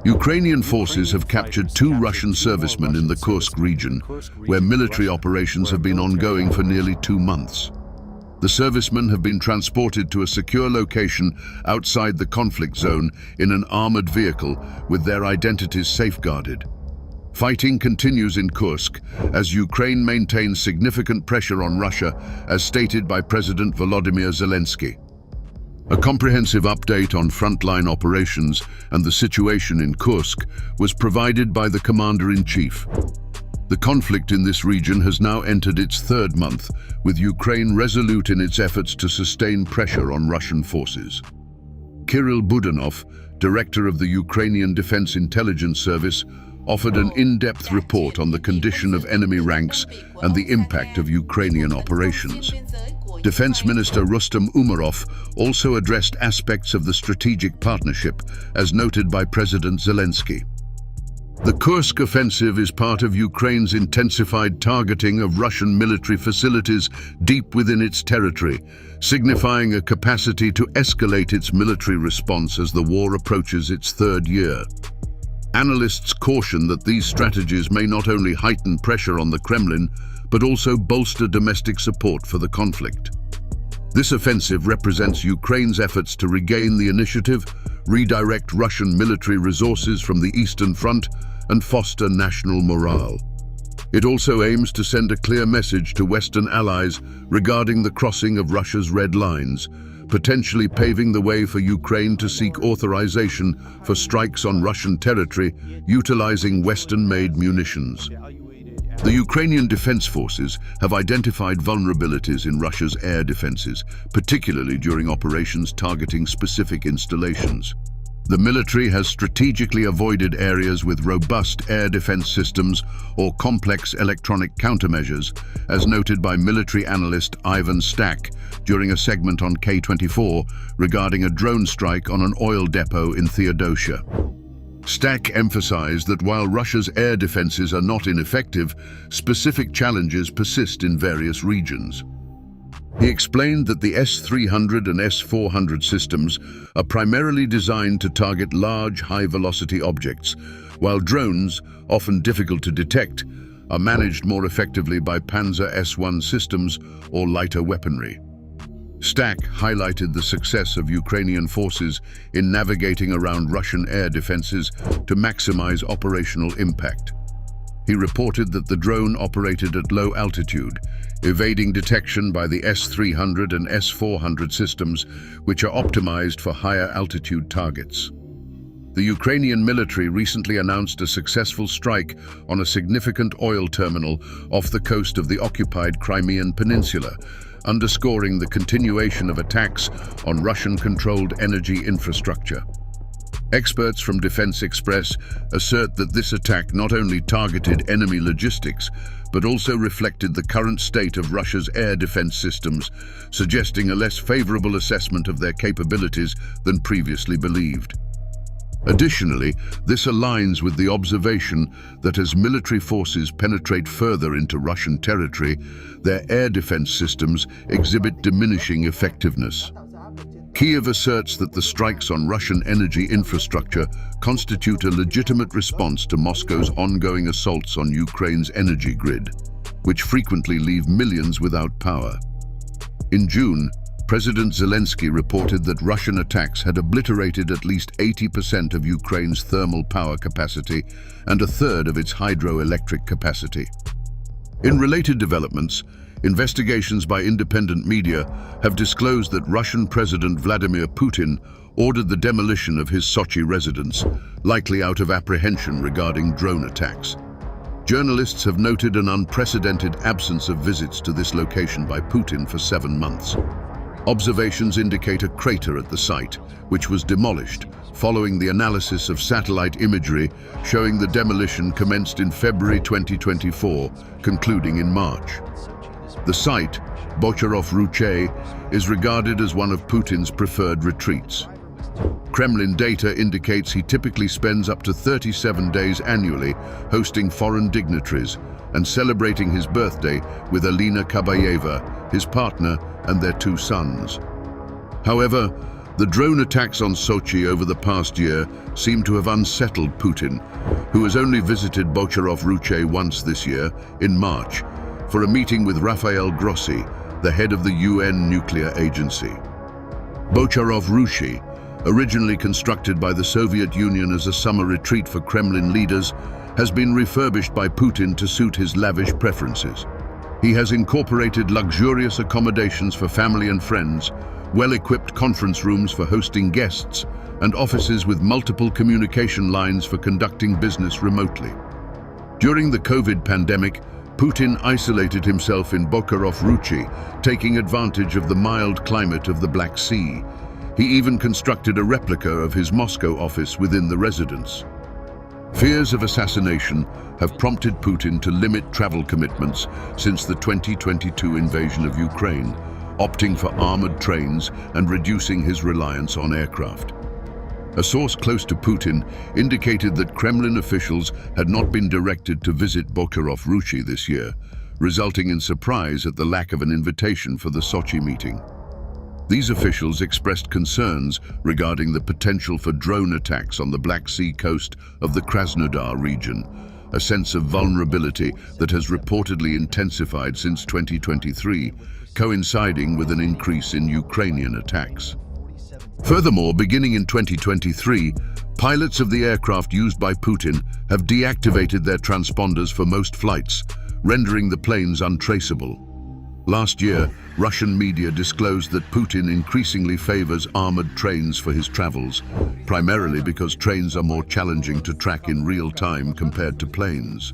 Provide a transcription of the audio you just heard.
Ukrainian forces have captured 2 Russian servicemen in the Kursk region, where military operations have been ongoing for nearly 2 months. The servicemen have been transported to a secure location outside the conflict zone in an armored vehicle with their identities safeguarded. Fighting continues in Kursk as Ukraine maintains significant pressure on Russia, as stated by President Volodymyr Zelensky. A comprehensive update on frontline operations and the situation in Kursk was provided by the Commander-in-Chief. The conflict in this region has now entered its 3rd month, with Ukraine resolute in its efforts to sustain pressure on Russian forces. Kirill Budanov, director of the Ukrainian Defense Intelligence Service, offered an in-depth report on the condition of enemy ranks and the impact of Ukrainian operations. Defense Minister Rustam Umerov also addressed aspects of the strategic partnership, as noted by President Zelensky. The Kursk offensive is part of Ukraine's intensified targeting of Russian military facilities deep within its territory, signifying a capacity to escalate its military response as the war approaches its 3rd year. Analysts caution that these strategies may not only heighten pressure on the Kremlin, but also bolster domestic support for the conflict. This offensive represents Ukraine's efforts to regain the initiative, redirect Russian military resources from the Eastern Front, and foster national morale. It also aims to send a clear message to Western allies regarding the crossing of Russia's red lines, potentially paving the way for Ukraine to seek authorization for strikes on Russian territory utilizing Western-made munitions. The Ukrainian Defense Forces have identified vulnerabilities in Russia's air defenses, particularly during operations targeting specific installations. The military has strategically avoided areas with robust air defense systems or complex electronic countermeasures, as noted by military analyst Ivan Stack during a segment on K24 regarding a drone strike on an oil depot in Theodosia. Stack emphasized that while Russia's air defenses are not ineffective, specific challenges persist in various regions. He explained that the S-300 and S-400 systems are primarily designed to target large, high-velocity objects, while drones, often difficult to detect, are managed more effectively by Panzer S-1 systems or lighter weaponry. Stack highlighted the success of Ukrainian forces in navigating around Russian air defenses to maximize operational impact. He reported that the drone operated at low altitude, evading detection by the S-300 and S-400 systems, which are optimized for higher altitude targets. The Ukrainian military recently announced a successful strike on a significant oil terminal off the coast of the occupied Crimean Peninsula, underscoring the continuation of attacks on Russian-controlled energy infrastructure. Experts from Defense Express assert that this attack not only targeted enemy logistics, but also reflected the current state of Russia's air defense systems, suggesting a less favorable assessment of their capabilities than previously believed. Additionally, this aligns with the observation that as military forces penetrate further into Russian territory, their air defense systems exhibit diminishing effectiveness. Kiev asserts that the strikes on Russian energy infrastructure constitute a legitimate response to Moscow's ongoing assaults on Ukraine's energy grid, which frequently leave millions without power. In June, President Zelensky reported that Russian attacks had obliterated at least 80% of Ukraine's thermal power capacity and a third of its hydroelectric capacity. In related developments, investigations by independent media have disclosed that Russian President Vladimir Putin ordered the demolition of his Sochi residence, likely out of apprehension regarding drone attacks. Journalists have noted an unprecedented absence of visits to this location by Putin for 7 months. Observations indicate a crater at the site, which was demolished, following the analysis of satellite imagery showing the demolition commenced in February 2024, concluding in March. The site, Bocharov Ruchey, is regarded as one of Putin's preferred retreats. Kremlin data indicates he typically spends up to 37 days annually hosting foreign dignitaries and celebrating his birthday with Alina Kabayeva, his partner, and their 2 sons. However, The drone attacks on Sochi over the past year seem to have unsettled Putin, who has only visited Bocharov-Ruche once this year, in March, for a meeting with Rafael Grossi, the head of the UN nuclear agency. Bocharov-Ruche, originally constructed by the Soviet Union as a summer retreat for Kremlin leaders, has been refurbished by Putin to suit his lavish preferences. He has incorporated luxurious accommodations for family and friends, well-equipped conference rooms for hosting guests, and offices with multiple communication lines for conducting business remotely. During the COVID pandemic, Putin isolated himself in Bocharov-Ruche, taking advantage of the mild climate of the Black Sea. He even constructed a replica of his Moscow office within the residence. Fears of assassination have prompted Putin to limit travel commitments since the 2022 invasion of Ukraine, opting for armored trains and reducing his reliance on aircraft. A source close to Putin indicated that Kremlin officials had not been directed to visit Bocharov-Ruche this year, resulting in surprise at the lack of an invitation for the Sochi meeting. These officials expressed concerns regarding the potential for drone attacks on the Black Sea coast of the Krasnodar region, a sense of vulnerability that has reportedly intensified since 2023, coinciding with an increase in Ukrainian attacks. Furthermore, beginning in 2023, pilots of the aircraft used by Putin have deactivated their transponders for most flights, rendering the planes untraceable. Last year, Russian media disclosed that Putin increasingly favors armored trains for his travels, primarily because trains are more challenging to track in real time compared to planes.